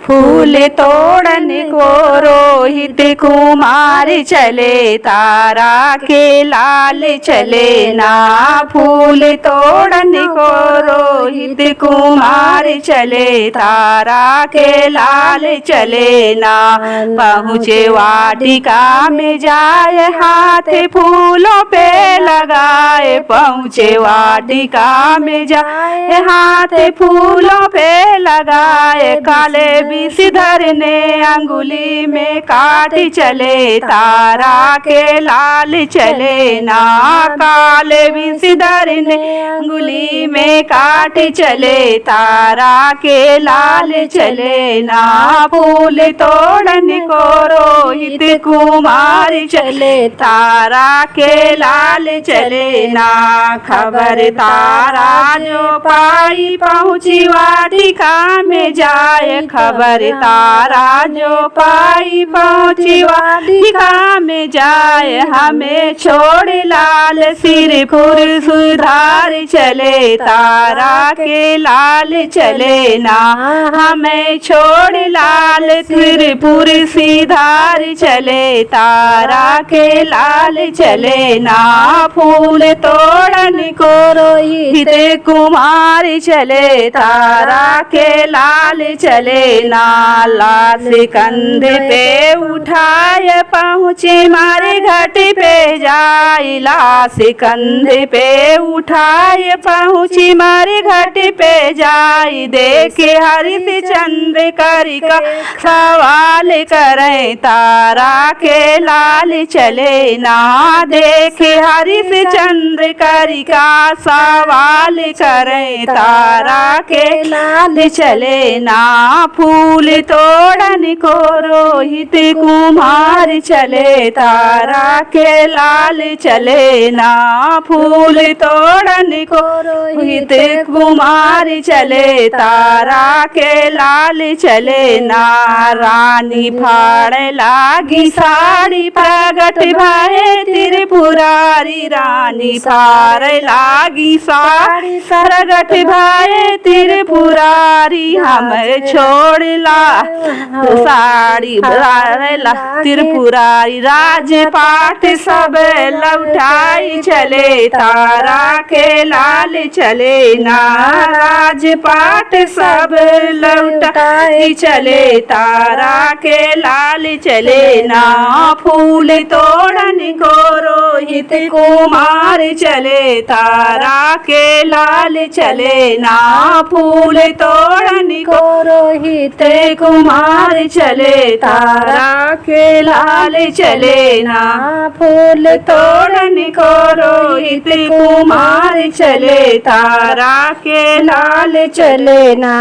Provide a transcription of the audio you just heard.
फूल तोड़न को रोहित कुमार चले, तारा के लाल चले ना। फूल तोड़न को रोहित कुमार चले, तारा के लाल चले ना। पहुँचे वाटिका में जाए, हाथ फूलों पे लगाए। पहुँचे वाटिका में जाए, हाथ फूलों पे लगाए। काले विषधर ने अंगुली में काट चले, तारा के लाल चले ना। काले विषधर ने अंगुली में काट चले, तारा के लाल चले ना। फूल तोड़न को रोहित कुमार चले, तारा के लाल चले ना। खबर तारा जो पाई, पहुँची वाटिका में जाए। खबर तारा जो पाई, पहुँची वाटिका में जाए। हमें छोड़ लाल सिरपुर सुधार चले, तारा के लाल चले ना। हमें छोड़ लाल सिरपुर सिधार चले, तारा के लाल चले ना। फूल तोड़न को रोहित कुमार चले, तारा के लाल चले ना। लाश कंधे पे उठाए, पहुँचे मारे घाट पे जाए। लाश कंधे पे उठाए, पहुँची मारे घाट पे जाए। देखे हरिश्चंद्र करिका सवाल करे, तारा के लाल चले ना। देखे हरिश्चंद्र करिका सवाल करे, तारा के लाल चले ना। फूल तोड़न को रोहित कुमार चले, तारा के लाल चले ना। फूल तोड़न को रोहित कुमार चले, तारा के लाल चले ना। रानी फाड़ लागी साड़ी, प्रगट भये त्रिपुरारी। रानी फाड़ लागी साड़ी, प्रगट भये त्रिपुरारी। हम छोड़ला साड़ी त्रिपुरारी। राजपाट सब लौटाई चले, तारा के लाल चले ना। राजपाट सब लौटाई चले, तारा के लाल चले ना। फूल तोड़न को रोहित कुमार चले, तारा के लाल चले ना। फूल तोड़न को रोहित कुमार चले, तारा के लाल चले ना। फूल तोड़न को रोहित कुमार चले, तारा के लाल चले ना।